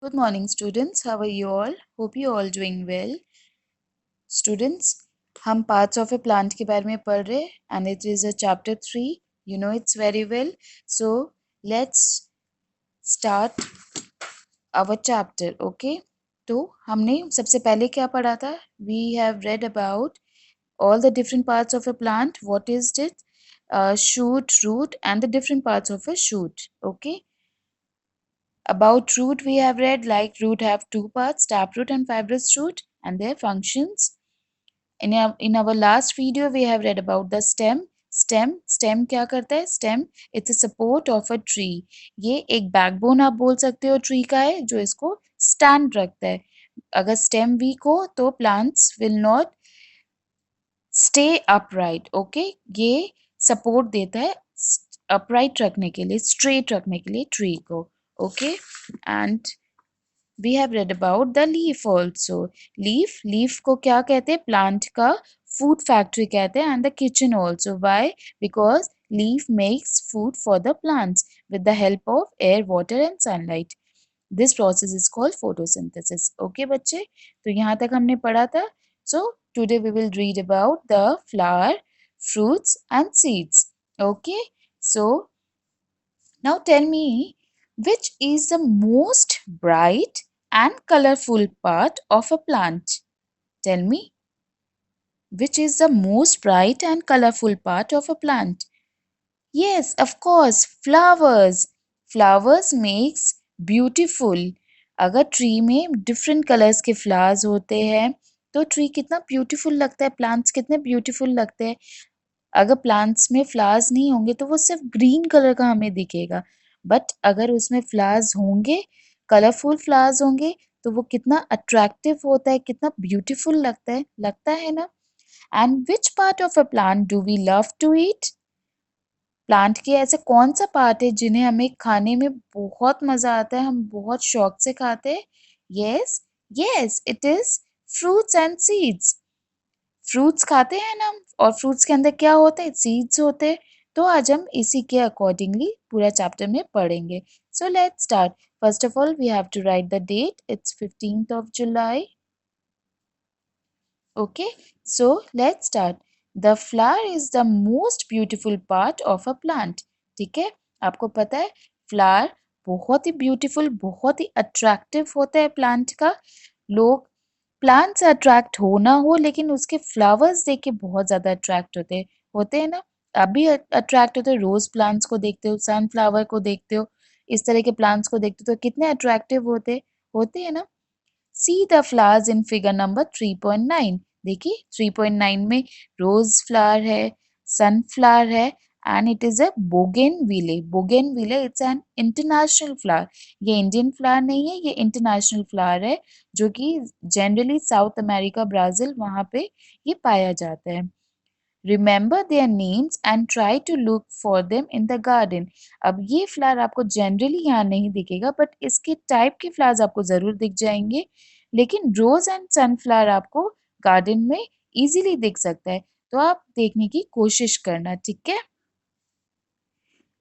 Good morning, students. How are you all? Hope you all doing well. Students, हम parts of a plant के बारे में पढ़ रहे हैं and it is a chapter 3. You know it's very well. So let's start our chapter. Okay? तो हमने सबसे पहले क्या पढ़ा था? We have read about all the different parts of a plant. What is it? Shoot, root, and the different parts of a shoot. Okay? About root we have read like root have two parts, taproot and fibrous root, and their functions. In our last video we have read about the stem. Stem क्या करता है? Stem it's a support of a tree. ये एक backbone आप बोल सकते हो tree का है जो इसको stand रखता है. अगर stem weak हो तो plants will not stay upright. Okay? ये support देता है upright रखने के लिए, straight रखने के लिए tree को. Okay? And we have read about the leaf also. Leaf को क्या कहते हैं? Plant का food factory कहते हैं and the kitchen also. Why? Because leaf makes food for the plants with the help of air, water and sunlight. This process is called photosynthesis. Okay बच्चे, तो यहाँ तक हमने पढ़ा था. So today we will read about the flower, fruits and seeds. Okay, so now tell me, which is the most bright and colorful part of a plant? Tell me, which is the most bright and colorful part of a plant? Yes, of course, flowers. Flowers makes beautiful. अगर tree में different colours के flowers होते हैं तो tree कितना beautiful लगता है, plants कितने ब्यूटीफुल लगते हैं. अगर प्लांट्स में फ्लावर्स नहीं होंगे तो वो सिर्फ ग्रीन कलर का हमें दिखेगा, बट अगर उसमें फ्लावर्स होंगे, कलरफुल फ्लावर्स होंगे तो वो कितना अट्रैक्टिव होता है, कितना ब्यूटीफुल लगता है ना. And which part of a plant do we love to eat? Plant के ऐसे कौन सा पार्ट है जिन्हें हमें खाने में बहुत मजा आता है, हम बहुत शौक से खाते हैं? Yes yes, it is fruits and seeds. Fruits खाते हैं ना, और फ्रूट्स के अंदर क्या होते हैं? सीड्स होते हैं. तो आज हम इसी के अकॉर्डिंगली पूरा चैप्टर में पढ़ेंगे. So let's start. First of all we have to write the date. It's 15th of July. Okay, so let's start. The flower is the most beautiful part of a plant. ठीक है, आपको पता है flower बहुत ही beautiful, बहुत ही attractive होता है plant का. लोग प्लांट से अट्रैक्ट हो ना हो लेकिन उसके फ्लावर्स देख के बहुत ज्यादा अट्रैक्ट होते हैं ना. आप भी अट्रैक्ट होते हो, रोज प्लांट्स को देखते हो, सनफ्लावर को देखते हो, इस तरह के प्लांट्स को देखते हो तो कितने अट्रैक्टिव होते हैं ना. See the flowers in figure number 3.9. देखिए 3.9 में रोज फ्लावर है, सनफ्लावर है and it is a bougainvillea. Bougainvillea it's an international flower. ये इंडियन फ्लावर नहीं है, ये इंटरनेशनल फ्लावर है जो कि जनरली साउथ अमेरिका, ब्राजील वहाँ पे ये पाया जाता है. Remember their names and try to look for them in the garden. अब ये फ्लावर आपको जनरली यहाँ नहीं दिखेगा बट इसके टाइप के फ्लावर्स आपको जरूर दिख जाएंगे, लेकिन रोज एंड सनफ्लावर आपको गार्डन में इजीली दिख सकता है, तो आप देखने की कोशिश करना. ठीक है.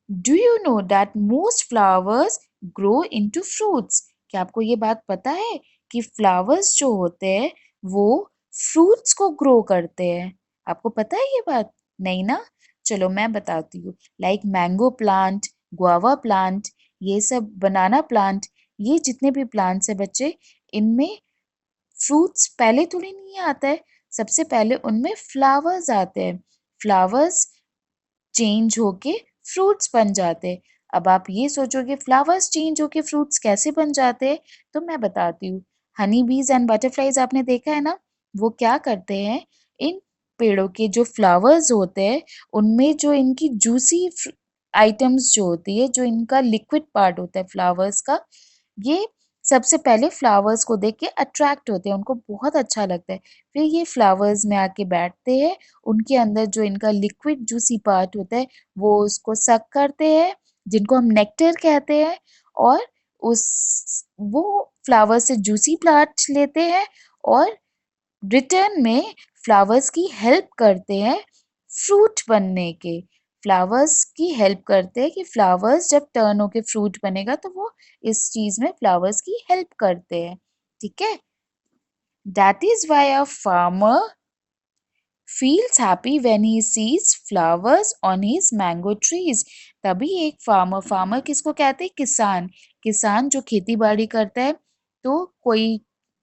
Do you know that most flowers grow into fruits? क्या आपको ये बात पता है कि फ्लावर्स जो होते हैं वो फ्रूट्स को ग्रो करते हैं? आपको पता है ये बात? नहीं ना, चलो मैं बताती हूँ. Like mango plant, guava plant, ये सब बनाना प्लांट, ये जितने भी प्लांट्स है बच्चे, इनमें फ्रूट्स पहले थोड़ी नहीं आता है. सबसे पहले उनमें फ्लावर्स आते हैं. फ्लावर्स चेंज होके फ्रूट्स बन जाते हैं. अब आप ये सोचोगे फ्लावर्स चेंज होके फ्रूट्स कैसे बन जाते हैं, तो मैं बताती हूँ. हनी बीज एंड बटरफ्लाईज आपने देखा है ना, वो क्या करते हैं, इन पेड़ों के जो फ्लावर्स होते हैं उनमें जो इनकी जूसी आइटम्स जो होती है, जो इनका लिक्विड पार्ट होता है फ्लावर्स का, ये सबसे पहले फ्लावर्स को देख के अट्रैक्ट होते हैं, उनको बहुत अच्छा लगता है. फिर ये फ्लावर्स में आके बैठते हैं, उनके अंदर जो इनका लिक्विड जूसी पार्ट होता है वो उसको सक करते हैं, जिनको हम नेक्टर कहते हैं, और उस वो फ्लावर से जूसी पार्ट लेते हैं और रिटर्न में फ्लावर्स की हेल्प करते हैं फ्रूट बनने के. फ्लावर्स की हेल्प करते हैं कि फ्लावर्स जब टर्न होके फ्रूट बनेगा तो वो इस चीज में फ्लावर्स की हेल्प करते हैं, ठीक है। That is why a farmer feels happy when he sees flowers on his mango trees। तभी एक फार्मर किसको कहते हैं? किसान। किसान जो खेती बाड़ी करता है, तो कोई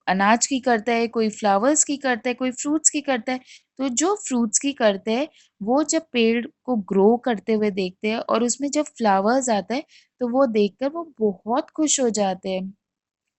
अनाज की करता है, कोई फ्लावर्स की करता है, कोई फ्रूट्स की करता है। तो जो फ्रूट्स की करते हैं, वो जब पेड़ को ग्रो करते हुए देखते हैं और उसमें जब फ्लावर्स आता है, तो वो देखकर वो बहुत खुश हो जाते हैं।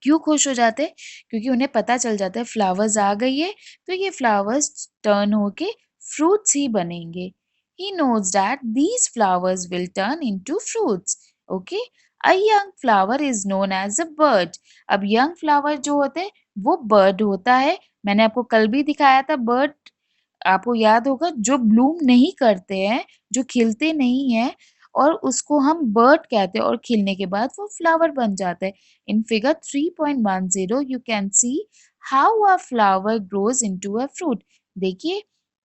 क्यों खुश हो जाते हैं? क्योंकि उन्हें पता चल जाता है फ्लावर्स आ गई है, तो ये फ्लावर्स टर्न होके फ्रूट्स ही बनेंगे। He knows that these flowers will turn into fruits. Okay? A young flower is known as a bird. अब young flower जो होते हैं वो bird होता है। मैंने आपको कल भी दिखाया था bird, आपको याद होगा, जो ब्लूम नहीं करते हैं, जो खिलते नहीं हैं, और उसको हम बर्ड कहते हैं, और खिलने के बाद वो फ्लावर बन जाता है। In figure 3.10 you can see how a flower grows into a fruit. देखिए,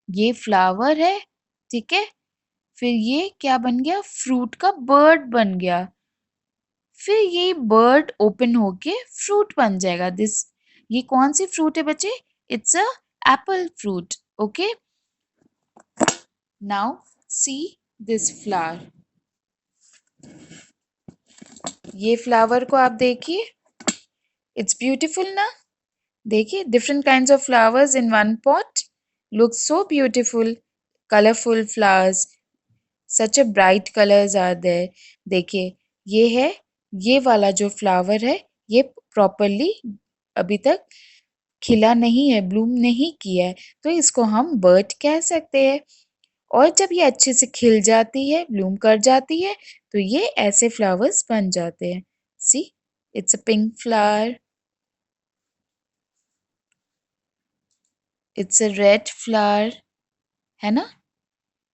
ये फ्लावर है, ठीक है, फिर ये क्या बन गया? फ्रूट का बर्ड बन गया। फिर ये बर्ड ओपन होके फ्रूट बन जाएगा। दिस, ये कौन सी फ्रूट है बच्चे? It's a apple fruit. Okay, now see this flower. ये फ्लावर को आप देखिए, इट्स ब्यूटीफुल ना। देखिए, different kinds of flowers in one pot, look so beautiful, colourful flowers, such a bright colours are there. देखिए, ये है, ये वाला जो फ्लावर है, ये प्रॉपरली अभी तक खिला नहीं है, ब्लूम नहीं किया है, तो इसको हम बर्ड कह सकते हैं। और जब ये अच्छे से खिल जाती है, ब्लूम कर जाती है, तो ये ऐसे फ्लावर्स बन जाते हैं। See, it's a pink flower, it's a red flower, है ना,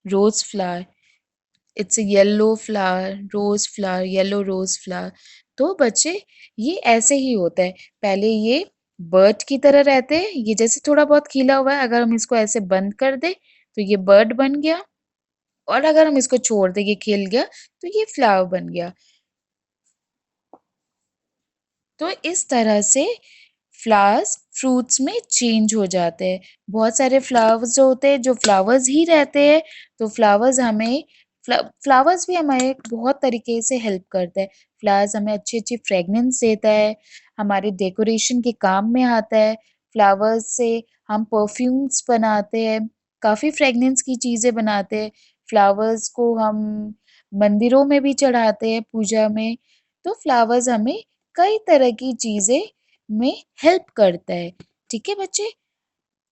rose flower, it's a yellow flower, rose flower, yellow rose flower. तो बच्चे, ये ऐसे ही होता है। पहले ये बर्ड की तरह रहते हैं, ये जैसे थोड़ा बहुत खिला हुआ है, अगर हम इसको ऐसे बंद कर दे तो ये बर्ड बन गया, और अगर हम इसको छोड़ दें, ये खिल गया, तो ये फ्लावर बन गया। तो इस तरह से फ्लावर्स फ्रूट्स में चेंज हो जाते हैं। बहुत सारे फ्लावर्स जो होते हैं, जो फ्लावर्स ही रहते हैं, तो फ्लावर्स भी हमें बहुत तरीके से हेल्प करते हैं। फ्लावर्स हमें अच्छी अच्छी फ्रेगनेंस देता है, हमारे डेकोरेशन के काम में आता है। फ्लावर्स से हम परफ्यूम्स बनाते हैं, काफ़ी फ्रेगनेंस की चीज़ें बनाते हैं। फ्लावर्स को हम मंदिरों में भी चढ़ाते हैं पूजा में। तो फ्लावर्स हमें कई तरह की चीज़ें में हेल्प करता है, ठीक है बच्चे।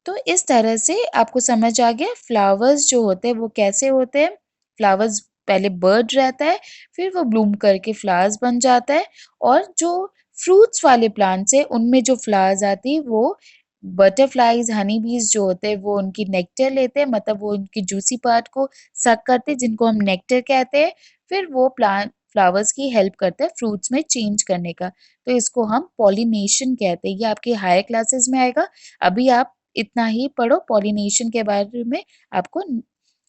तो इस तरह से आपको समझ आ गया फ्लावर्स जो होते हैं वो कैसे होते हैं। फ्लावर्स पहले बर्ड रहता है, फिर वो ब्लूम करके फ्लावर्स बन जाता है, और जो फ्रूट्स वाले प्लांट्स है उनमें जो फ्लावर्स आती है वो बटरफ्लाईज, हनी बीज जो होते हैं वो उनकी नेक्टर लेते हैं, मतलब वो उनकी जूसी पार्ट को सक करते हैं, जिनको हम नेक्टर कहते हैं। फिर वो प्लांट फ्लावर्स की हेल्प करते हैं फ्रूट्स में चेंज करने का, तो इसको हम पॉलिनेशन कहते हैं। ये आपके हायर क्लासेस में आएगा। अभी आप इतना ही पढ़ो पॉलिनेशन के बारे में। आपको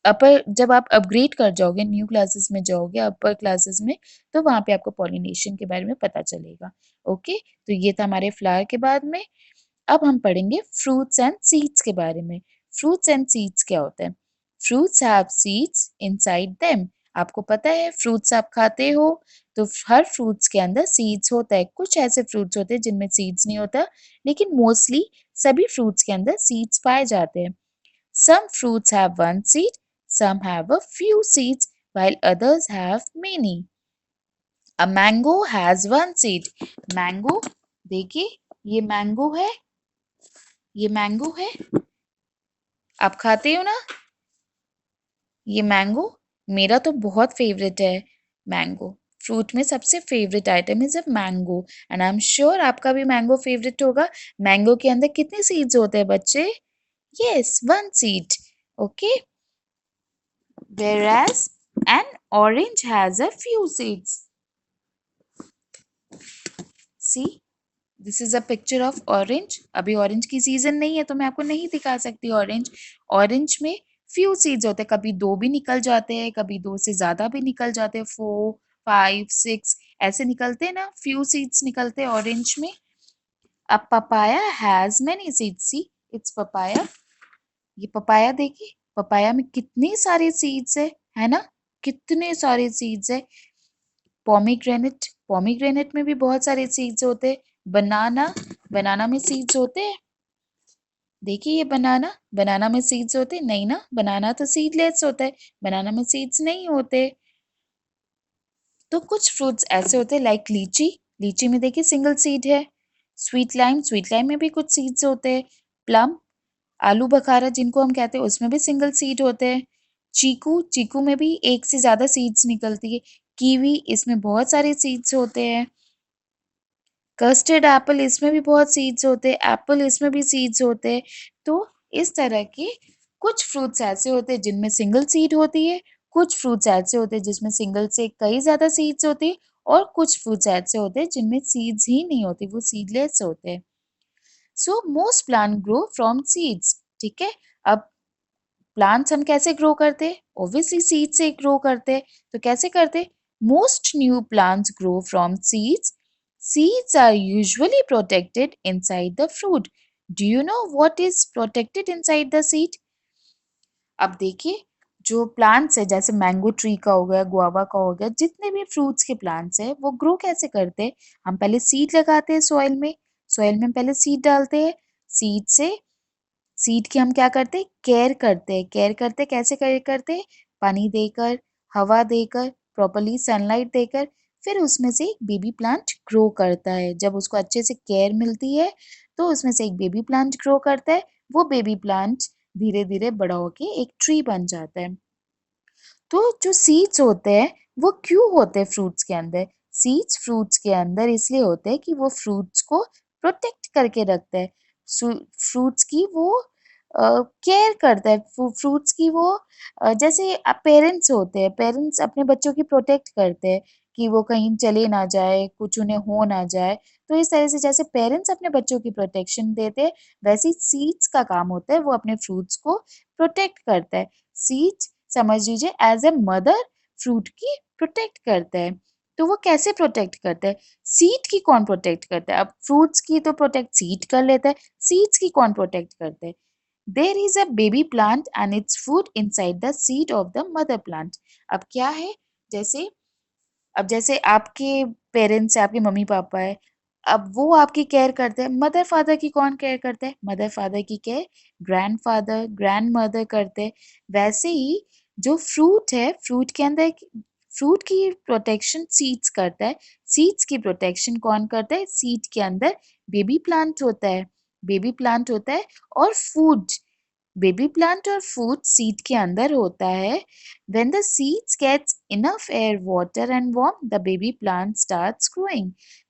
अपर, जब आप अपग्रेड कर जाओगे, न्यू क्लासेस में जाओगे, अपर क्लासेस में, तो वहाँ पे आपको पॉलिनेशन के बारे में पता चलेगा। ओके, तो ये था हमारे फ्लावर के बाद में। अब हम पढ़ेंगे फ्रूट्स एंड सीड्स के बारे में। फ्रूट्स एंड सीड्स क्या होता है? Fruits have seeds inside them. आपको पता है फ्रूट्स आप खाते हो, तो हर फ्रूट्स के अंदर सीड्स होता है। कुछ ऐसे फ्रूट्स होते हैं जिनमें सीड्स नहीं होता, लेकिन मोस्टली सभी फ्रूट्स के अंदर सीड्स पाए जाते हैं। Some fruits have one seed, some have a few seeds, while others have many. A mango has one seed. Mango, देखिए, ये मैंगो है, ये मैंगो है, आप खाते हो ना ये मैंगो? मेरा तो बहुत फेवरेट है मैंगो। फ्रूट में सबसे favourite item is a mango, and I am sure आपका भी मैंगो फेवरेट होगा। मैंगो के अंदर कितने सीड्स होते हैं बच्चे? Yes, one seed. Okay, whereas an orange has a few seeds. See, this is a picture of orange. अभी ऑरेंज की सीजन नहीं है, तो मैं आपको नहीं दिखा सकती ऑरेंज। ऑरेंज में फ्यू सीड्स होते हैं, कभी 2 भी निकल जाते हैं, कभी 2 से ज़्यादा भी निकल जाते हैं, 4, 5, 6 ऐसे निकलते हैं ना, फ्यू सीड्स निकलते हैं ऑरेंज में। अब papaya has many seeds, see it's papaya. ये पपाया देखिए, पपाया में कितने सारे सीड्स है ना? कितने सारे सीड्स है। पोमीग्रेनेट, पोमीग्रेनेट में भी बहुत सारे सीड्स होते हैं। बनाना, बनाना में सीड्स होते हैं। देखिए ये बनाना, बनाना में सीड्स होते हैं? नहीं ना, बनाना तो सीडलेस होता है, बनाना में सीड्स नहीं होते। तो कुछ फ्रूट्स ऐसे होते हैं लाइक लीची, लीची में देखिए सिंगल सीड है। स्वीट लाइम, स्वीट लाइम में भी कुछ सीड्स होते हैं। प्लम, आलू बखारा जिनको हम कहते हैं, उसमें भी सिंगल सीड होते हैं। चीकू, चीकू में भी एक से ज्यादा सीड्स निकलती है। कीवी, इसमें बहुत सारे सीड्स होते हैं। कस्टर्ड एप्पल, इसमें भी बहुत सीड्स होते हैं। एप्पल, इसमें भी सीड्स होते हैं। तो इस तरह के कुछ फ्रूट्स ऐसे होते हैं जिनमें सिंगल सीड होती है, कुछ फ्रूट्स ऐसे होते हैं जिसमें सिंगल से कई ज्यादा सीड्स होती है, और कुछ फ्रूट्स ऐसे होते हैं जिनमें सीड्स ही नहीं होती, वो सीडलेस होते हैं। So most plant grow from seeds. ठीक है, अब प्लांट्स हम कैसे ग्रो करते हैं? ऑब्वियसली सीड से ग्रो करते हैं। तो कैसे करते? Most new plants grow from seeds. Seeds are usually protected inside the fruit. Do you know what is protected inside the seed? अब देखिए, जो प्लांट्स है जैसे मैंगो ट्री का हो गया, गुआवा का हो गया, जितने भी फ्रूट्स के प्लांट्स है वो ग्रो कैसे करते हैं? हम पहले सीड लगाते हैं सॉइल में, सॉइल में हम पहले सीड डालते हैं। सीड से, सीड की हम क्या करते हैं? केयर करते हैं। केयर करते कैसे केयर करते हैं? पानी देकर, हवा देकर, प्रॉपरली सनलाइट देकर, फिर उसमें से एक बेबी प्लांट ग्रो करता है। जब उसको अच्छे से केयर मिलती है तो उसमें से एक बेबी प्लांट ग्रो करता है। वो बेबी प्लांट धीरे धीरे बड़ा होके एक ट्री बन जाता है। तो जो सीड्स होते हैं वो क्यों होते हैं फ्रूट्स के अंदर? सीड्स फ्रूट्स के अंदर इसलिए होते हैं कि वो फ्रूट्स को प्रोटेक्ट करके रखते हैं। फ्रूट्स की वो केयर करता है। फ्रूट्स की वो जैसे पेरेंट्स होते हैं, पेरेंट्स अपने बच्चों की प्रोटेक्ट करते हैं कि वो कहीं चले ना जाए, कुछ उन्हें हो ना जाए। तो इस तरह से जैसे पेरेंट्स अपने बच्चों की प्रोटेक्शन देते हैं, वैसे ही सीड्स का काम होता है वो अपने फ्रूट्स को प्रोटेक्ट करता है। सीड्स समझ लीजिए एज ए मदर फ्रूट की प्रोटेक्ट करता है। तो वो कैसे प्रोटेक्ट करता है? सीड की कौन प्रोटेक्ट करता है? अब फ्रूट्स की तो प्रोटेक्ट सीड कर लेता है, सीड्स की कौन प्रोटेक्ट करता है? There is a baby plant and its food inside the seed of the mother plant. अब क्या है, जैसे अब जैसे आपके पेरेंट्स है, आपके मम्मी पापा है, अब वो आपकी केयर करते हैं। मदर फादर की कौन केयर करते हैं? मदर फादर की care grand father, grand mother करते हैं। वैसे ही जो फ्रूट है, फ्रूट के अंदर फ्रूट की प्रोटेक्शन सीड्स करता है। सीड्स की प्रोटेक्शन कौन करता है? सीड के अंदर बेबी प्लांट होता है, बेबी प्लांट होता है। और फूड, बेबी प्लांट और फूड सीड के अंदर होता है। When the seeds gets enough air, water and warmth, the baby plant starts growing.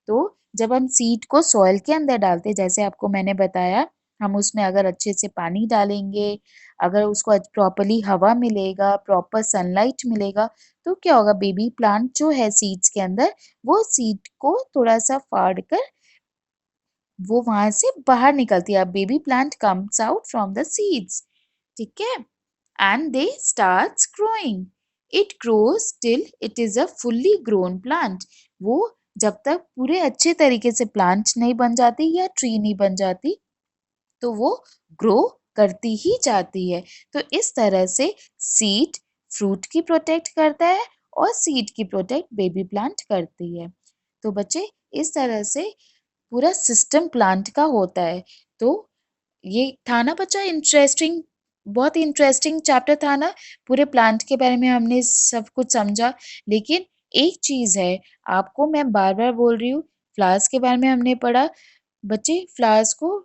तो जब हम सीड को सॉइल के अंदर डालते हैं, जैसे आपको मैंने बताया, हम उसमें अगर अच्छे से पानी डालेंगे, अगर उसको प्रॉपरली हवा मिलेगा, प्रॉपर सनलाइट मिलेगा, तो क्या होगा? बेबी प्लांट जो है सीड्स के अंदर, वो सीड को थोड़ा सा फाड़ कर वो वहां से बाहर निकलती है। Baby plant comes out from the seeds. ठीक है, and they starts growing. It grows till it is a fully grown plant. वो जब तक पूरे अच्छे तरीके से प्लांट नहीं बन जाती या ट्री नहीं बन जाती, तो वो ग्रो करती ही जाती है। तो इस तरह से सीड फ्रूट की प्रोटेक्ट करता है और सीड की प्रोटेक्ट बेबी प्लांट करती है। तो बच्चे, इस तरह से पूरा सिस्टम प्लांट का होता है। तो ये था ना बच्चा इंटरेस्टिंग, बहुत इंटरेस्टिंग चैप्टर था ना। पूरे प्लांट के बारे में हमने सब कुछ समझा। लेकिन एक चीज है, आपको मैं बार बार बोल रही हूँ, फ्लावर्स के बारे में हमने पढ़ा। बच्चे, फ्लावर्स को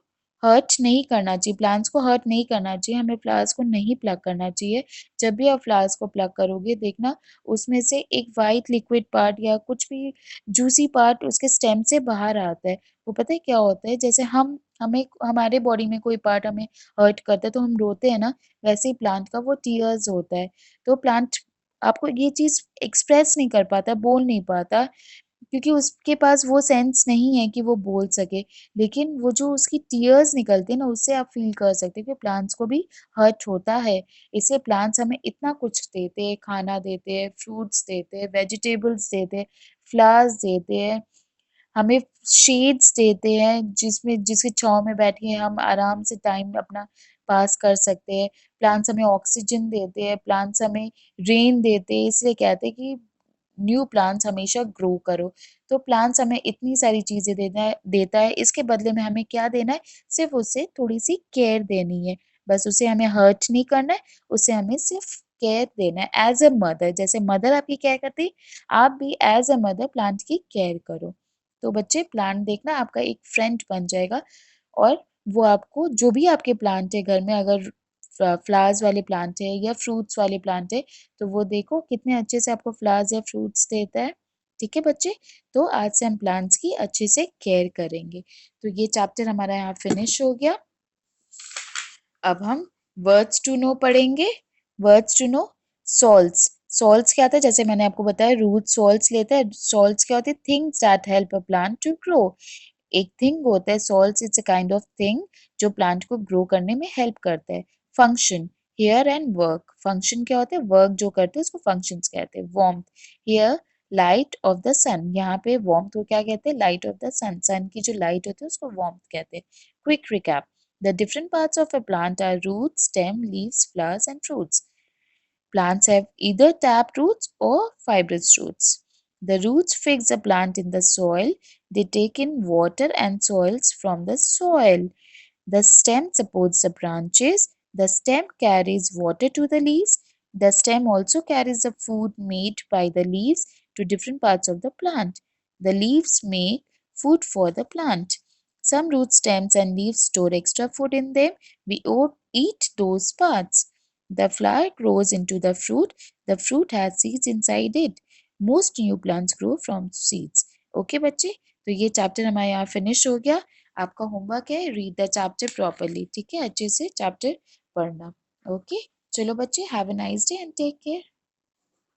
हर्ट नहीं करना चाहिए, प्लांट्स को हर्ट नहीं करना चाहिए, हमें फ्लावर्स को नहीं प्लग करना चाहिए। जब भी आप फ्लावर्स को प्लग करोगे, देखना उसमें से एक वाइट लिक्विड पार्ट या कुछ भी जूसी पार्ट उसके स्टेम से बाहर आता है। वो पता है क्या होता है? जैसे हम हमें हमारे बॉडी में कोई पार्ट हमें हर्ट करता है तो हम रोते हैं ना, वैसे ही प्लांट का वो टीयर्स होता है। तो प्लांट आपको ये चीज एक्सप्रेस नहीं कर पाता, बोल नहीं पाता, क्योंकि उसके पास वो सेंस नहीं है कि वो बोल सके, लेकिन वो जो उसकी टीयर्स निकलते हैं ना, उससे आप फील कर सकते हैं कि प्लांट्स को भी हर्ट होता है। इससे प्लांट्स हमें इतना कुछ देते हैं, खाना देते हैं, फ्रूट्स देते हैं, वेजिटेबल्स देते हैं, फ्लावर्स देते हैं, हमें शेड्स देते हैं जिसमें जिसकी छाँव में बैठ के हम आराम से टाइम अपना पास कर सकते हैं। प्लांट्स हमें ऑक्सीजन देते हैं, प्लांट्स हमें रेन देते हैं, इसलिए कहते हैं कि न्यू प्लांट्स हमेशा ग्रो करो। तो प्लांट्स हमें इतनी सारी चीज़ें देता है, इसके बदले में हमें क्या देना है? सिर्फ़ उसे थोड़ी-सी केयर देनी है। बस उसे हमें हर्ट नहीं करना है, उसे हमें सिर्फ़ केयर देना है एज़ अ मदर। जैसे मदर आपकी केयर करती है, आप भी एज़ अ मदर प्लांट की केयर करो। तो बच्चे प्लांट देखना आपका एक फ्रेंड बन जाएगा और वो आपको जो भी आपके प्लांट है घर में, अगर फ्लावर्स वाले प्लांट है या फ्रूट्स वाले प्लांट है, तो वो देखो कितने अच्छे से आपको फ्लावर्स या फ्रूट्स देता है। ठीक है बच्चे, तो आज से हम प्लांट्स की अच्छे से केयर करेंगे। तो ये चैप्टर हमारा यहाँ फिनिश हो गया। अब हम वर्ड्स टू नो पढ़ेंगे। Words to know, salts. Salts क्या था? जैसे मैंने आपको बताया, रूट सॉल्ट्स लेते हैं। सॉल्ट्स क्या होते हैं? Things that help a plant to grow. एक थिंग होता है salts, it's a kind of thing जो प्लांट को ग्रो करने में हेल्प करता है। Function, hair and work. Function क्या होता है? वर्क जो करते हैं उसको फंक्शंस कहते हैं। Warmth, here light of the sun. यहाँ पे वार्मथ को क्या कहते हैं? Light of the sun. Sun की जो लाइट होती है उसको वार्मथ कहते हैं। Quick recap, the different parts of a plant are roots, stem, leaves, flowers, and fruits. Plants have either tap roots or fibrous roots. The roots fix the plant in the soil. They take in water and soils from the soil. The stem supports the branches. The stem carries water to the leaves. The stem also carries the food made by the leaves to different parts of the plant. The leaves make food for the plant. Some root stems and leaves store extra food in them. We eat those parts. The flower grows into the fruit. The fruit has seeds inside it. Most new plants grow from seeds. Okay बच्चे, तो ये chapter हमारे यहाँ finish हो गया। आपका homework है read the chapter properly. ठीक है, अच्छे से चैप्टर पढ़ना। ओके, चलो बच्चे, have a nice day and take care.